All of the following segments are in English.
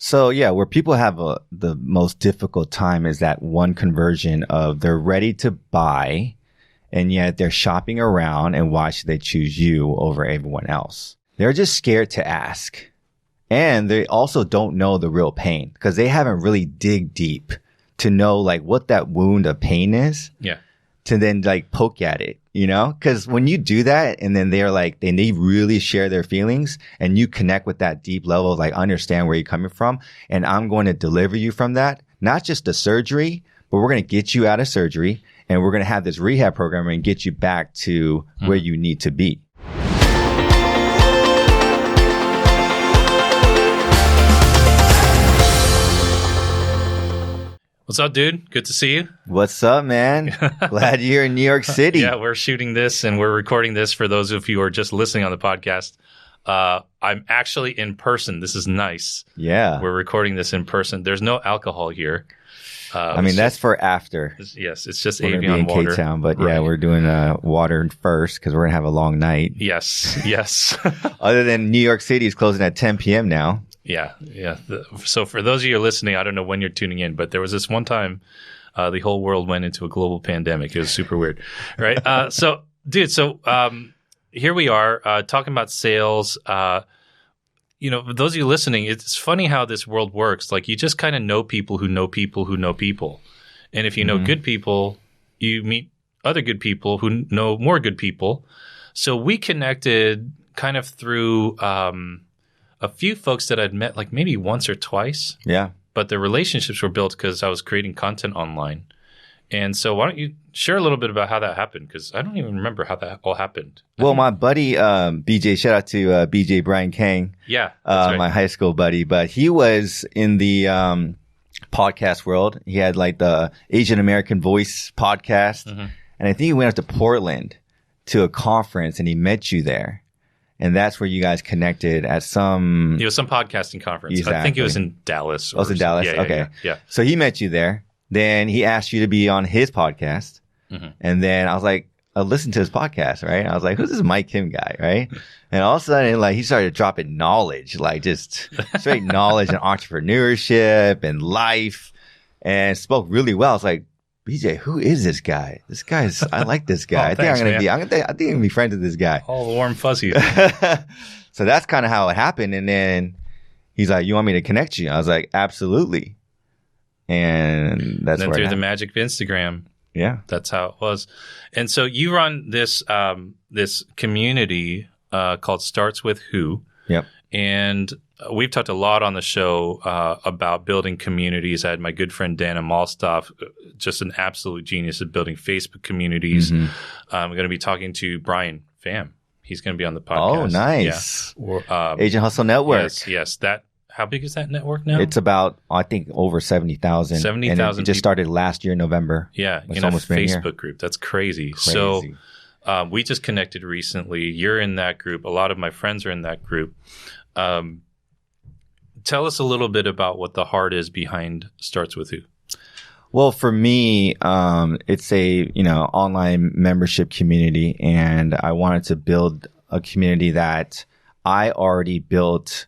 So yeah, where people have the most difficult time is that one conversion of they're ready to buy and yet they're shopping around, and why should they choose you over everyone else? They're just scared to ask. And they also don't know the real pain because they haven't really dig deep to know like what that wound of pain is. Yeah. To then like poke at it, you know? Because when you do that and then they're like, they really share their feelings and you connect with that deep level, like understand where you're coming from. And I'm going to deliver you from that, not just the surgery, but we're going to get you out of surgery and we're going to have this rehab program and get you back to where you need to be. What's up, dude? Good to see you. What's up, man? Glad you're in New York City. Yeah, we're shooting this and we're recording this for those of you who are just listening on the podcast. I'm actually in person. This is nice. Yeah. We're recording this in person. There's no alcohol here. I mean, that's for after. Yes, it's just we're Avion be in water. K-Town, but right. Yeah, we're doing water first because we're going to have a long night. Yes. Other than New York City is closing at 10 p.m. now. Yeah. So for those of you listening, I don't know when you're tuning in, but there was this one time the whole world went into a global pandemic. It was super weird, right? So here we are talking about sales. For those of you listening, it's funny how this world works. Like you just kind of know people who know people who know people. And if you know good people, you meet other good people who know more good people. So we connected kind of through a few folks that I'd met like maybe once or twice. Yeah. But the relationships were built because I was creating content online. And so why don't you share a little bit about how that happened? Because I don't even remember how that all happened. Well, my buddy, BJ, shout out to BJ Brian Kang. Yeah. That's right. My high school buddy, but he was in the podcast world. He had like the Asian American Voice podcast. Mm-hmm. And I think he went up to Portland to a conference and he met you there. And that's where you guys connected at some... It was some podcasting conference. Exactly. I think it was in Dallas. It was in Dallas? Yeah, okay. Yeah. So he met you there. Then he asked you to be on his podcast. Mm-hmm. And then I was like, I listened to his podcast, right? I was like, who's this Mike Kim guy, right? And all of a sudden, like, he started dropping knowledge, like just straight knowledge and entrepreneurship and life, and spoke really well. I was like, BJ, who is this guy? I like this guy. I think I'm gonna be friends with this guy. All the warm fuzzies. So that's kind of how it happened. And then he's like, you want me to connect you? I was like, absolutely. And that's then where through the magic of Instagram. Yeah. That's how it was. And so you run this this community called Starts With Who. Yep. And we've talked a lot on the show about building communities. I had my good friend Dana Malstoff, just an absolute genius at building Facebook communities. Mm-hmm. I'm going to be talking to Brian Pham. He's going to be on the podcast. Oh, nice. Yeah. Agent Hustle Network. Yes. How big is that network now? It's about, I think, over 70,000. 70,000. And it just started last year, November. Yeah, in a Facebook group. That's crazy. So we just connected recently. You're in that group. A lot of my friends are in that group. Tell us a little bit about what the heart is behind Starts With Who. Well, for me, it's a online membership community, and I wanted to build a community that I already built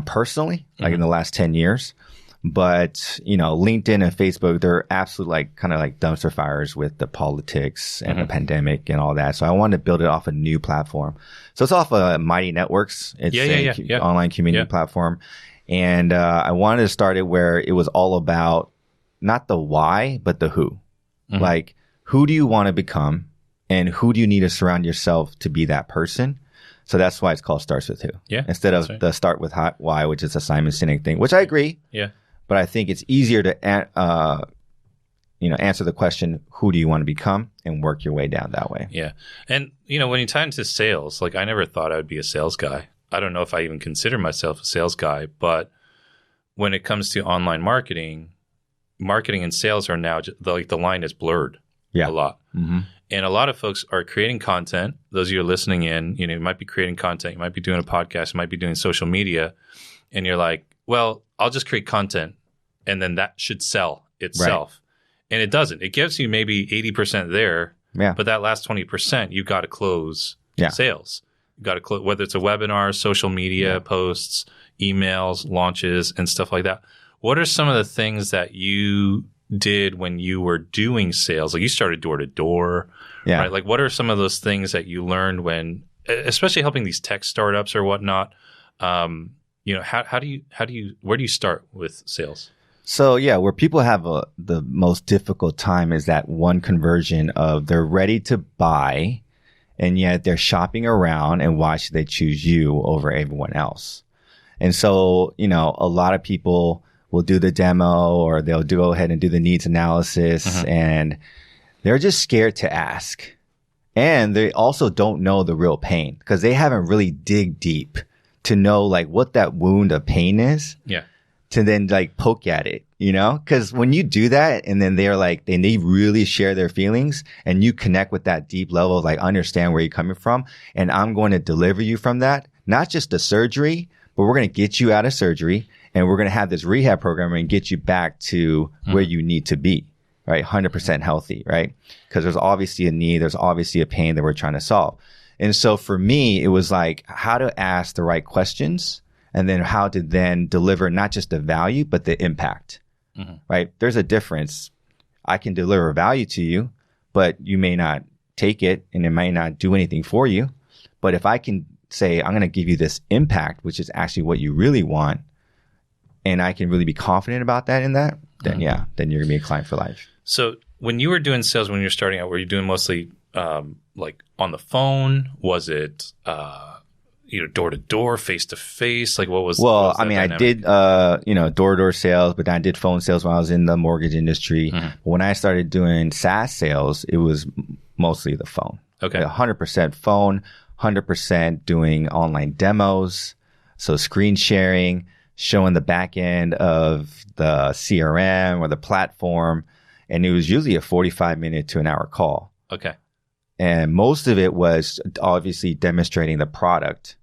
personally, like in the last 10 years. But, LinkedIn and Facebook, they're absolute kind of like dumpster fires with the politics and the pandemic and all that. So I wanted to build it off a new platform. So it's off of Mighty Networks. It's an online community platform. And I wanted to start it where it was all about not the why, but the who. Mm-hmm. Like, who do you want to become and who do you need to surround yourself to be that person? So that's why it's called Starts With Who. Yeah. Instead of the Start With Why, which is a Simon Sinek thing, which I agree. Yeah. But I think it's easier to answer the question, who do you want to become, and work your way down that way. Yeah. And, when you tie into sales, like I never thought I would be a sales guy. I don't know if I even consider myself a sales guy, but when it comes to online marketing and sales are now, the line is blurred a lot. Mm-hmm. And a lot of folks are creating content. Those of you listening in, you might be creating content. You might be doing a podcast. You might be doing social media. And you're like, well, I'll just create content and then that should sell itself. Right. And it doesn't. It gives you maybe 80% there. Yeah. But that last 20%, you've got to close sales. You've got to close, whether it's a webinar, social media posts, emails, launches, and stuff like that. What are some of the things that you did when you were doing sales? Like you started door to door, right? Like what are some of those things that you learned when, especially helping these tech startups or whatnot? How do you where do you start with sales? So yeah, where people have the most difficult time is that one conversion of they're ready to buy, and yet they're shopping around, and why should they choose you over everyone else? And so, a lot of people will do the demo or they'll go ahead and do the needs analysis, and they're just scared to ask. And they also don't know the real pain because they haven't really dig deep to know like what that wound of pain is. Yeah. To then like poke at it, because when you do that and then they're like, they really share their feelings and you connect with that deep level of like, understand where you're coming from. And I'm going to deliver you from that, not just the surgery, but we're going to get you out of surgery and we're going to have this rehab program and get you back to where you need to be, right? 100% healthy, right? Because there's obviously a need. There's obviously a pain that we're trying to solve. And so for me, it was like how to ask the right questions. And then how to then deliver not just the value, but the impact, right? There's a difference. I can deliver value to you, but you may not take it and it might not do anything for you. But if I can say, I'm going to give you this impact, which is actually what you really want, and I can really be confident about that in that, then then you're going to be a client for life. So when you were doing sales, when you were starting out, were you doing mostly like on the phone? Was it door to door, face to face? Like what was? Well, I mean, dynamic? I did door to door sales, but then I did phone sales when I was in the mortgage industry. When I started doing SaaS sales, it was mostly the phone. Okay, 100% phone, 100% doing online demos, so screen sharing, showing the back end of the CRM or the platform, and it was usually a 45-minute to an hour call. Okay, and most of it was obviously demonstrating the product.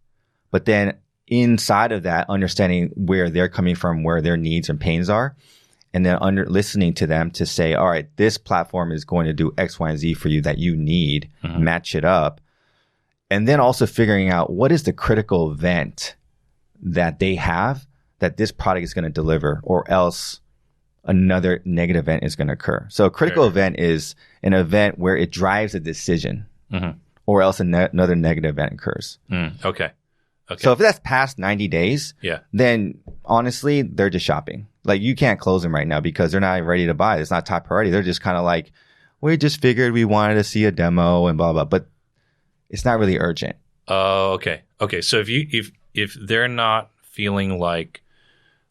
But then inside of that, understanding where they're coming from, where their needs and pains are, and then listening to them to say, all right, this platform is going to do X, Y, and Z for you that you need, match it up. And then also figuring out what is the critical event that they have that this product is going to deliver, or else another negative event is going to occur. So a critical event is an event where it drives a decision, or else another negative event occurs. Okay. So if that's past 90 days, then honestly, they're just shopping. Like you can't close them right now because they're not ready to buy. It's not top priority. They're just kind of like, we just figured we wanted to see a demo and blah, blah, but it's not really urgent. Oh, okay. Okay. So if they're not feeling like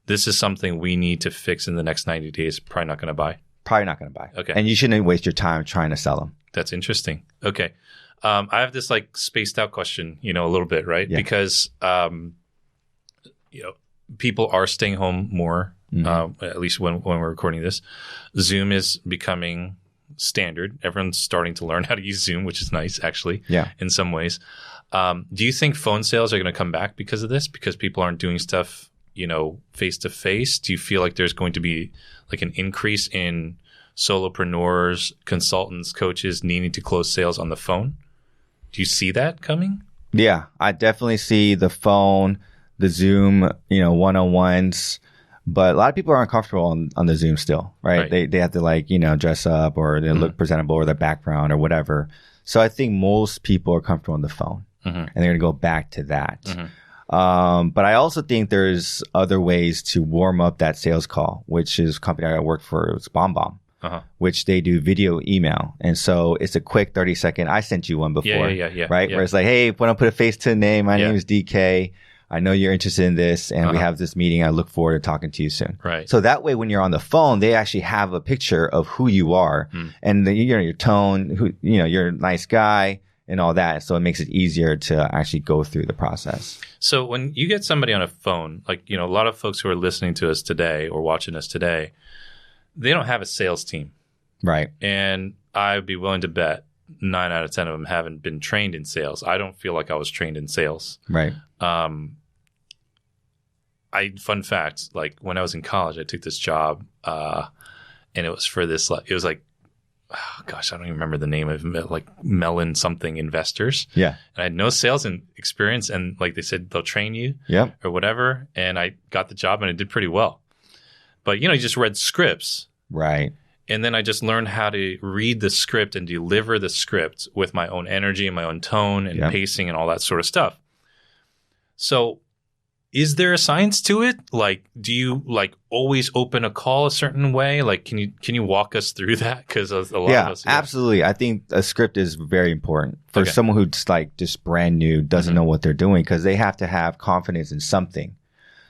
this is something we need to fix in the next 90 days, probably not going to buy. Probably not going to buy. Okay. And you shouldn't waste your time trying to sell them. That's interesting. Okay. I have this like spaced out question, a little bit, right? Yeah. Because, people are staying home more, at least when we're recording this. Zoom is becoming standard. Everyone's starting to learn how to use Zoom, which is nice, actually, in some ways. Do you think phone sales are going to come back because of this? Because people aren't doing stuff, face to face? Do you feel like there's going to be like an increase in solopreneurs, consultants, coaches needing to close sales on the phone? Do you see that coming? Yeah, I definitely see the phone, the Zoom, one-on-ones, but a lot of people are uncomfortable on the Zoom still, right? They have to dress up or they look presentable or their background or whatever. So I think most people are comfortable on the phone and they're going to go back to that. But I also think there's other ways to warm up that sales call, which is a company I work for, it's BombBomb. Which they do video email. And so it's a quick 30-second. I sent you one before, right? Yeah. Where it's like, hey, want to put a face to the name. My name is DK. I know you're interested in this and we have this meeting. I look forward to talking to you soon. Right. So that way, when you're on the phone, they actually have a picture of who you are and your tone, you're a nice guy and all that. So it makes it easier to actually go through the process. So when you get somebody on a phone, like, a lot of folks who are listening to us today or watching us today, they don't have a sales team. Right. And I'd be willing to bet 9 out of 10 of them haven't been trained in sales. I don't feel like I was trained in sales. Right. Fun fact, like when I was in college, I took this job, and it was for this, it was like oh gosh, I don't even remember the name of it, like Melon something investors. Yeah. And I had no sales experience, and like they said, they'll train you Yep. or whatever. And I got the job and I did pretty well. But, you just read scripts. Right. And then I just learned how to read the script and deliver the script with my own energy and my own tone and pacing and all that sort of stuff. So is there a science to it? Like, do you like always open a call a certain way? Like, can you walk us through that? Because a lot of us. Absolutely. I think a script is very important for someone who's like just brand new, doesn't know what they're doing, because they have to have confidence in something.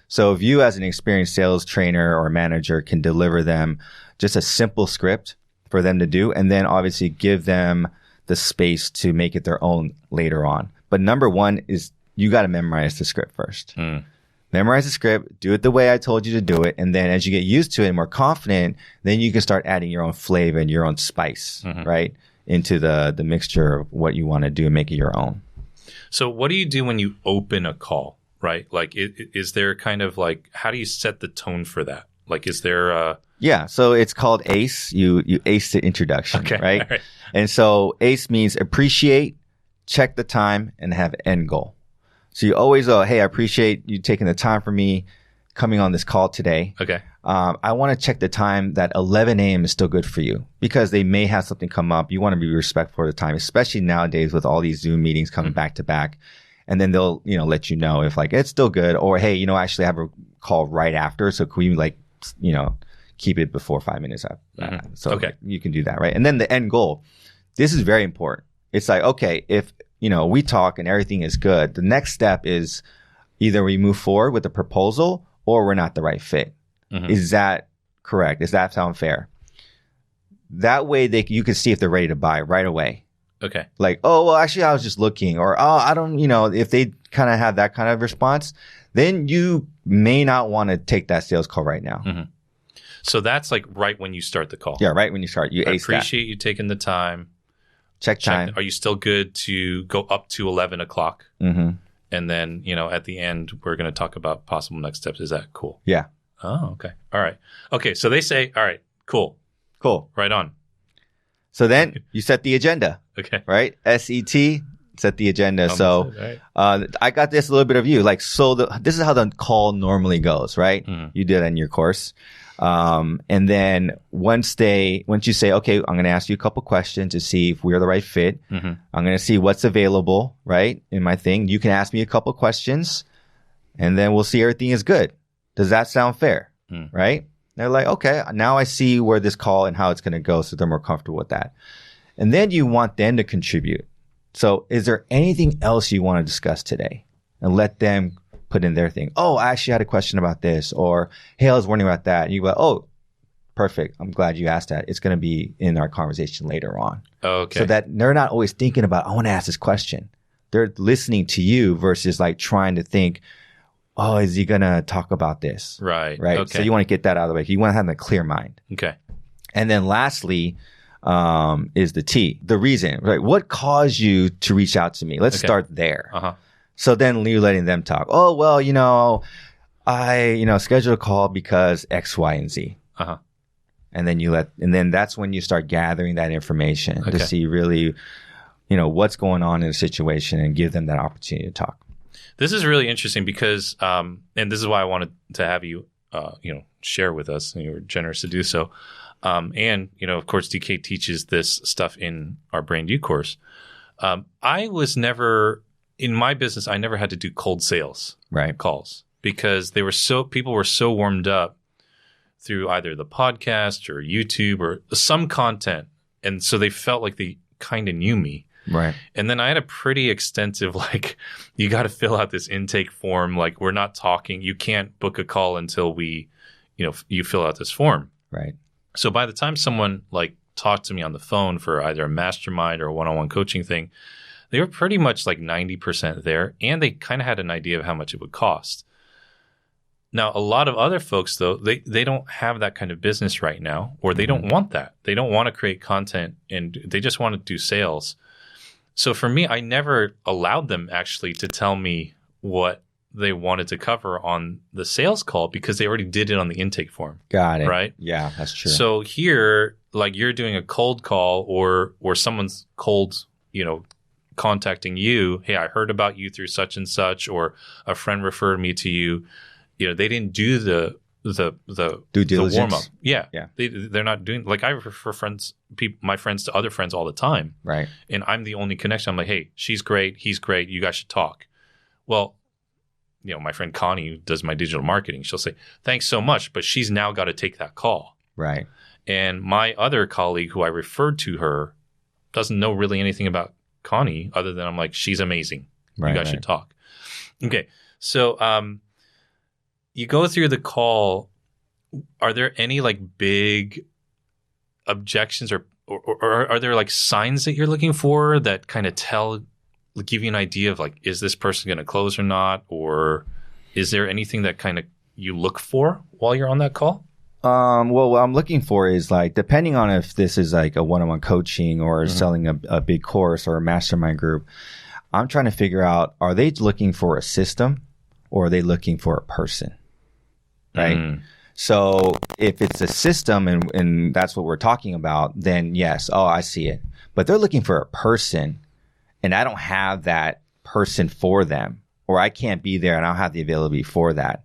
So if you as an experienced sales trainer or manager can deliver them just a simple script for them to do, and then obviously give them the space to make it their own later on. But number one is you got to memorize the script first. Memorize the script, do it the way I told you to do it. And then as you get used to it and more confident, then you can start adding your own flavor and your own spice, right? Into the mixture of what you want to do and make it your own. So what do you do when you open a call, right? Like, is there kind of like, how do you set the tone for that? Like, is there Yeah, so it's called ACE. You ace the introduction, right? All right? And so ACE means appreciate, check the time, and have end goal. So you always hey, I appreciate you taking the time for me coming on this call today. Okay. I want to check the time that 11 a.m. is still good for you, because they may have something come up. You want to be respectful of the time, especially nowadays with all these Zoom meetings coming back to back. And then they'll, let you know if like it's still good, or hey, actually I have a call right after. So can we keep it before 5 minutes after. So you can do that, right? And then the end goal. This is very important. It's like, okay, if, we talk and everything is good, the next step is either we move forward with the proposal or we're not the right fit. Is that correct? Does that sound fair? That way you can see if they're ready to buy right away. Okay. Like, oh, well, actually, I was just looking, or, oh, I don't, if they kind of have that kind of response, then you may not want to take that sales call right now. So that's like right when you start the call. Yeah, right when you start. You ace that. I appreciate you taking the time. Check time. Are you still good to go up to 11 o'clock? And then, at the end, we're going to talk about possible next steps. Is that cool? Yeah. Oh, okay. All right. Okay. So they say, all right, cool. Right on. So then you set the agenda. Okay. Right? SET, set the agenda. So I got this little bit of you. Like, so this is how the call normally goes, right? You did it in your course. And then once you say, okay, I'm going to ask you a couple questions to see if we're the right fit. I'm going to see what's available, right, in my thing. You can ask me a couple questions, and then we'll see everything is good. Does that sound fair? Right? They're like, okay, now I see where this call and how it's going to go, so they're more comfortable with that. And then you want them to contribute. So is there anything else you want to discuss today? And let them put in their thing. Oh, I actually had a question about this, or hey, I was wondering about that. And you go, oh, perfect. I'm glad you asked that. It's going to be in our conversation later on. Okay. So that they're not always thinking about, I want to ask this question. They're listening to you versus like trying to think, oh, is he going to talk about this? Right. Right. Okay. So you want to get that out of the way. You want to have a clear mind. Okay. And then lastly, is the T, the reason, right? What caused you to reach out to me? Let's start there. So then you're letting them talk. Oh, well, I, scheduled a call because X, Y, and Z. And then that's when you start gathering that information to see really, what's going on in the situation and give them that opportunity to talk. This is really interesting because, and this is why I wanted to have you, share with us, and you were generous to do so. And, of course, DK teaches this stuff in our Brand U course. I was never, in my business, I never had to do cold sales calls because people were so warmed up through either the podcast or YouTube or some content. And so they felt like they kind of knew me. Right. And then I had a pretty extensive, you got to fill out this intake form. Like, we're not talking, you can't book a call until you fill out this form. Right. So by the time someone talked to me on the phone for either a mastermind or a one-on-one coaching thing, they were pretty much 90% there, and they kind of had an idea of how much it would cost. Now, a lot of other folks, though, they don't have that kind of business right now, or they don't want that. They don't want to create content, and they just want to do sales. So for me, I never allowed them actually to tell me what they wanted to cover on the sales call because they already did it on the intake form. Got it. Right? Yeah, that's true. So here, like you're doing a cold call or someone's cold, contacting you. Hey, I heard about you through such and such, or a friend referred me to you. They didn't do the due diligence. The warm up. Yeah. They're not doing, like, I refer my friends to other friends all the time. Right. And I'm the only connection. I'm like, hey, she's great. He's great. You guys should talk. Well, my friend Connie, who does my digital marketing, she'll say, thanks so much. But she's now got to take that call. Right. And my other colleague who I referred to her doesn't know really anything about Connie other than I'm like, she's amazing. Right, you guys should talk. Okay. So you go through the call. Are there any like big objections or are there like signs that you're looking for that kind of give you an idea of like, is this person going to close or not? Or is there anything that kind of you look for while you're on that call? Well, what I'm looking for is like, depending on if this is like a one-on-one coaching or selling a big course or a mastermind group, I'm trying to figure out, are they looking for a system or are they looking for a person? Right. So if it's a system and that's what we're talking about, then yes. Oh, I see it. But they're looking for a person and I don't have that person for them, or I can't be there and I don't have the availability for that.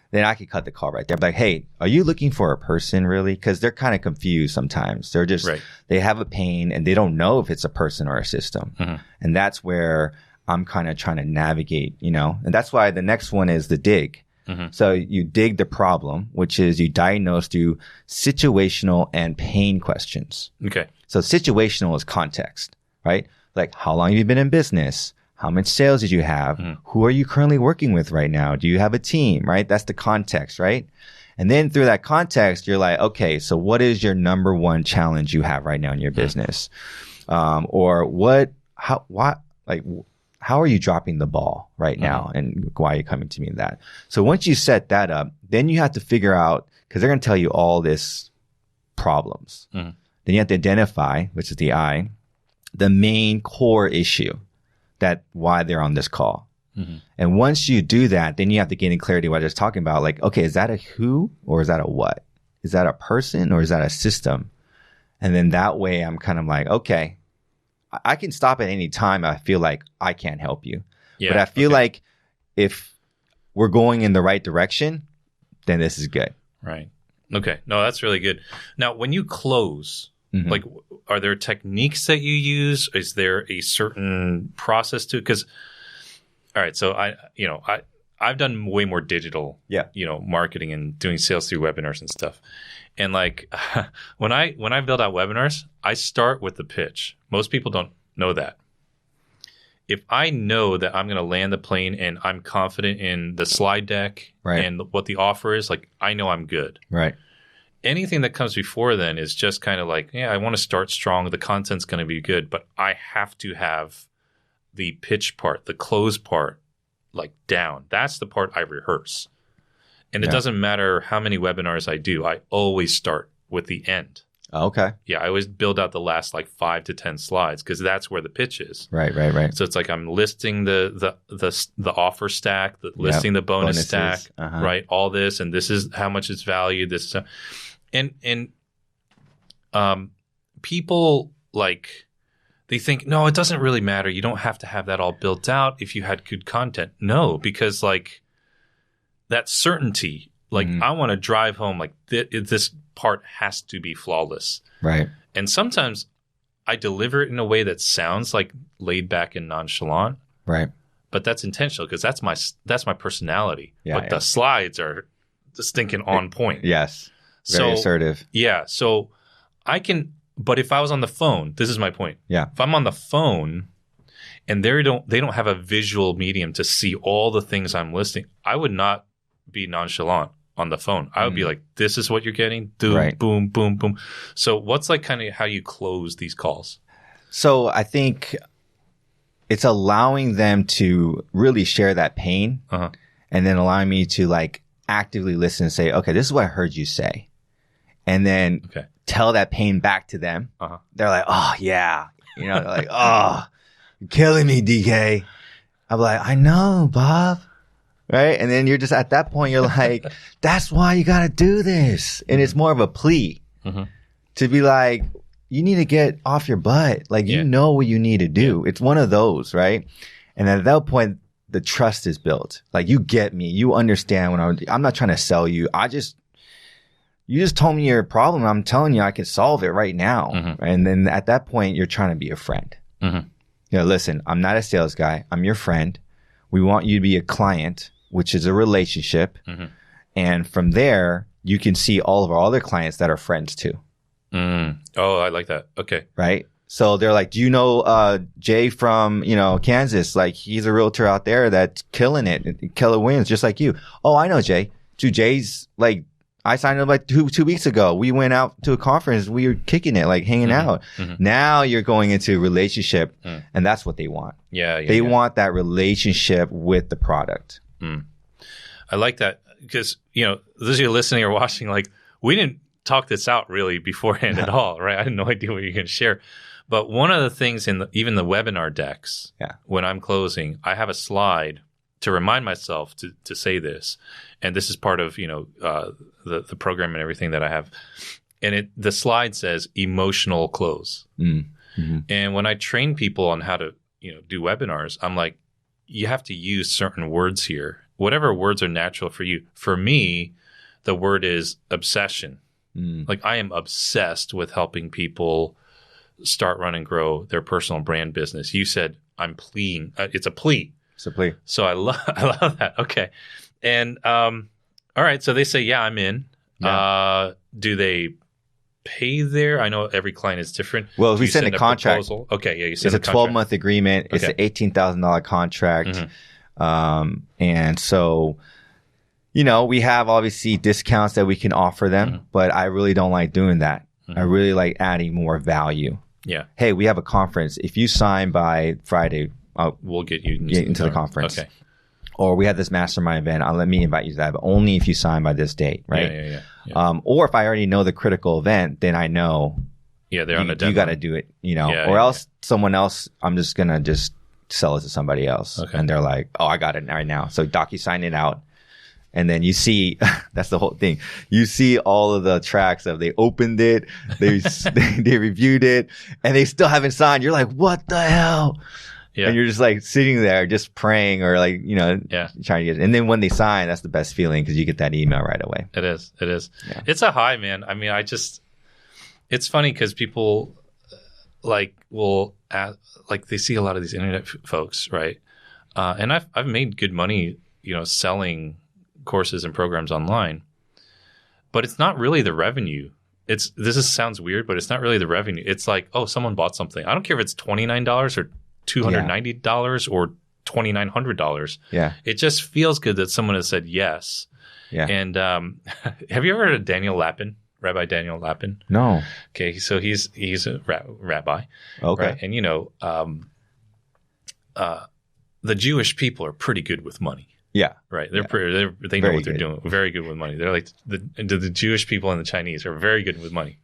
Then I could cut the call right there. I'm like, hey, are you looking for a person really? Because they're kind of confused sometimes. They're just, they have a pain and they don't know if it's a person or a system. And that's where I'm kind of trying to navigate, and that's why the next one is the dig. So you dig the problem, which is you diagnose through situational and pain questions. Okay. So situational is context, right? Like, how long have you been in business? How much sales did you have? Who are you currently working with right now? Do you have a team, right? That's the context, right? And then through that context, you're like, okay, so what is your number one challenge you have right now in your business? Or how are you dropping the ball right now? And why are you coming to me in that? So once you set that up, then you have to figure out, because they're going to tell you all this problems. Then you have to identify, which is the I, the main core issue. That why they're on this call. And once you do that, then you have to gain clarity what I was talking about. Like, okay, is that a who or is that a what? Is that a person or is that a system? And then that way I'm kind of like, okay, I can stop at any time I feel like I can't help you. But I feel like if we're going in the right direction, then this is good. Right. Okay. No, that's really good. Now, when you close, like, are there techniques that you use? Is there a certain process to it? Because, all right, so I've done way more digital, marketing and doing sales through webinars and stuff. And like when I build out webinars, I start with the pitch. Most people don't know that. If I know that I'm going to land the plane and I'm confident in the slide deck and what the offer is, like, I know I'm good. Right. Anything that comes before then is just kind of like, I want to start strong. The content's going to be good, but I have to have the pitch part, the close part, like down. That's the part I rehearse. And it doesn't matter how many webinars I do. I always start with the end. Okay. Yeah, I always build out the last like 5 to 10 slides because that's where the pitch is. Right. So it's like I'm listing the offer stack, listing the bonus stack, right? All this, and this is how much it's valued. This and people like they think, no, it doesn't really matter. You don't have to have that all built out if you had good content. No, because like that certainty, like I want to drive home like this part has to be flawless. Right. And sometimes I deliver it in a way that sounds like laid back and nonchalant. Right. But that's intentional because that's my personality. Yeah, but the slides are stinking on point. Yes. Very assertive. Yeah. So I can, but if I was on the phone, this is my point. Yeah. If I'm on the phone and they don't have a visual medium to see all the things I'm listing, I would not be nonchalant on the phone. I would be like, this is what you're getting. Boom, boom, boom. So what's like kind of how you close these calls? So I think it's allowing them to really share that pain and then allowing me to like actively listen and say, okay, this is what I heard you say. And then tell that pain back to them. They're like, oh yeah. They're like, oh, you're killing me, DK. I'm like, I know, Bob. right? And then you're just at that point, you're like, that's why you got to do this. And it's more of a plea to be like, you need to get off your butt. Like, you know what you need to do. It's one of those, right? And at that point, the trust is built. Like, you get me. You understand I'm not trying to sell you. You just told me your problem. I'm telling you, I can solve it right now. And then at that point, you're trying to be a friend. You know, listen, I'm not a sales guy. I'm your friend. We want you to be a client, which is a relationship. And from there, you can see all of our other clients that are friends too. Oh, I like that. Okay. Right? So they're like, do you know Jay from, Kansas? Like, he's a realtor out there that's killing it. Keller Williams, just like you. Oh, I know Jay. Jay's like, I signed up like two weeks ago. We went out to a conference. We were kicking it, like hanging out. Now you're going into a relationship, and that's what they want. They want that relationship with the product. I like that because, those of you listening or watching, like, we didn't talk this out really beforehand at all, right? I had no idea what you're going to share. But one of the things in even the webinar decks, when I'm closing, I have a slide to remind myself to say this. And this is part of, the program and everything that I have. And the slide says emotional close. And when I train people on how to, do webinars, I'm like, you have to use certain words here. Whatever words are natural for you. For me, the word is obsession. Like, I am obsessed with helping people start, run, and grow their personal brand business. You said I'm pleading. It's a plea. It's a plea. So I love that. Okay. And all right. So they say, yeah, I'm in. Do they pay there? I know every client is different. Well, we send a contract. Proposal? Okay. Yeah. You send it's a 12-month agreement. It's an $18,000 contract. And so, we have obviously discounts that we can offer them, but I really don't like doing that. I really like adding more value. Yeah. Hey, we have a conference. If you sign by Friday, we'll get you into the conference. Okay. Or we have this mastermind event. Let me invite you to that, but only if you sign by this date, right? Yeah. Or if I already know the critical event, then I know. Yeah, they're on a deadline. You got to do it, or else someone else. I'm just gonna sell it to somebody else, and they're like, "Oh, I got it right now." So DocuSign it out. And then you see, that's the whole thing. You see all of the tracks of they opened it, they reviewed it, and they still haven't signed. You're like, what the hell? Yeah. And you're just like sitting there, just praying or like, trying to get it. And then when they sign, that's the best feeling because you get that email right away. It is. Yeah. It's a high, man. I mean, it's funny because people will ask, they see a lot of these internet folks, right? And I've made good money, selling courses and programs online, but it's not really the revenue. Sounds weird, but it's not really the revenue. It's like, oh, someone bought something. I don't care if it's $29 or $290 or $2,900. Yeah. It just feels good that someone has said yes. Yeah. And have you ever heard of Daniel Lapin, Rabbi Daniel Lapin? No. Okay, so he's a rabbi. Okay. Right? And the Jewish people are pretty good with money. Yeah. Right. They know what they're doing. Very good with money. They're like the Jewish people and the Chinese are very good with money.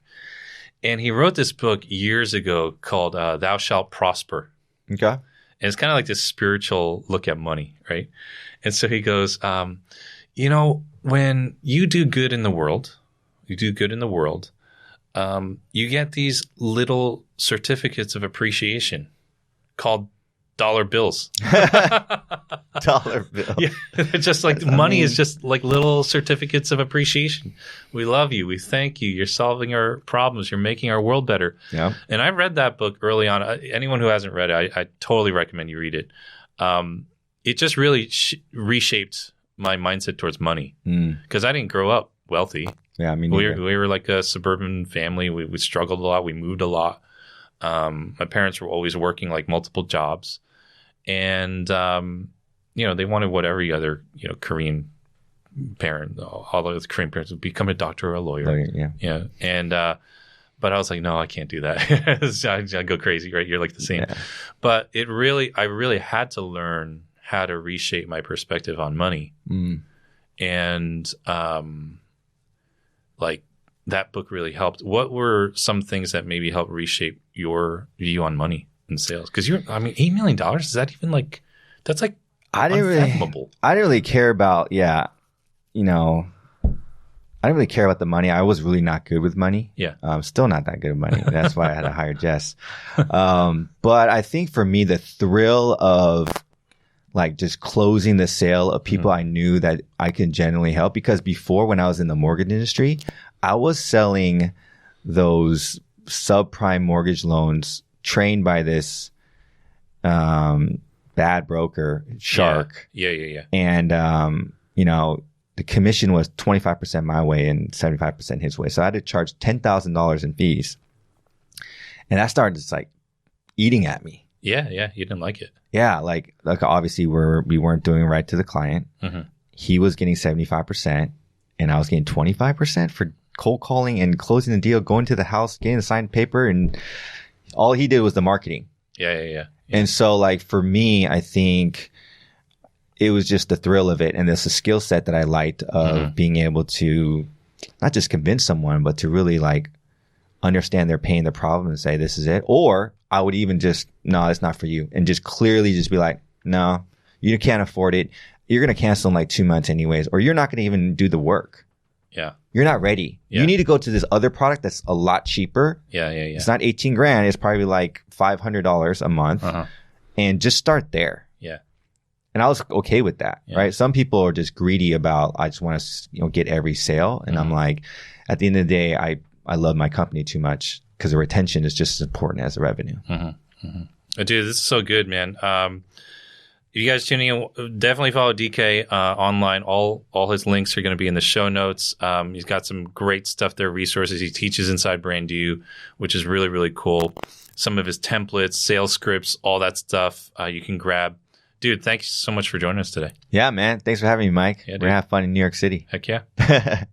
And he wrote this book years ago called Thou Shalt Prosper. Okay. And it's kind of like this spiritual look at money, right? And so he goes, when you do good in the world, you get these little certificates of appreciation called dollar bills. Dollar bill. Yeah, it's just like money is just like little certificates of appreciation. We love you. We thank you. You're solving our problems. You're making our world better. Yeah. And I read that book early on. Anyone who hasn't read it, I totally recommend you read it. It just really reshaped my mindset towards money because I didn't grow up wealthy. Yeah, I mean, we were like a suburban family. We struggled a lot. We moved a lot. My parents were always working like multiple jobs. And, they wanted what every other, Korean parent, all those Korean parents would become a doctor or a lawyer. Yeah. And, but I was like, no, I can't do that. I go crazy, right? You're like the same. Yeah. But I really had to learn how to reshape my perspective on money. And, that book really helped. What were some things that maybe helped reshape your view on money and sales? Because $8 million, is that even that's like I didn't really care about, you know, I didn't really care about the money. I was really not good with money. Yeah. Still not that good with money. That's why I had to hire Jess. But I think for me, the thrill of like just closing the sale of people I knew that I could genuinely help, because before, when I was in the mortgage industry, I was selling those subprime mortgage loans trained by this bad broker, Shark. Yeah. And, you know, the commission was 25% my way and 75% his way. So I had to charge $10,000 in fees. And that started just like eating at me. Yeah. You didn't like it. Yeah. Like obviously we weren't doing right to the client. He was getting 75% and I was getting 25% for cold calling and closing the deal, going to the house, getting the signed paper. And all he did was the marketing. Yeah. And so like for me, I think it was just the thrill of it. And there's a skill set that I liked of being able to not just convince someone, but to really like understand their pain, their problem, and say, this is it. Or I would even just, no, it's not for you. And just clearly just be like, no, you can't afford it. You're going to cancel in like 2 months anyways, or you're not going to even do the work. Yeah. You're not ready. Yeah. You need to go to this other product that's a lot cheaper. Yeah. It's not 18 grand. It's probably like $500 a month. And just start there. Yeah. And I was okay with that, right? Some people are just greedy about, I just want to, get every sale. And I'm like, at the end of the day, I love my company too much because the retention is just as important as the revenue. Dude, this is so good, man. If you guys tuning in, definitely follow DK online. All his links are going to be in the show notes. He's got some great stuff there, resources. He teaches inside BrandU, which is really, really cool. Some of his templates, sales scripts, all that stuff you can grab. Dude, thanks so much for joining us today. Yeah, man. Thanks for having me, Mike. Yeah, we're going to have fun in New York City. Heck yeah.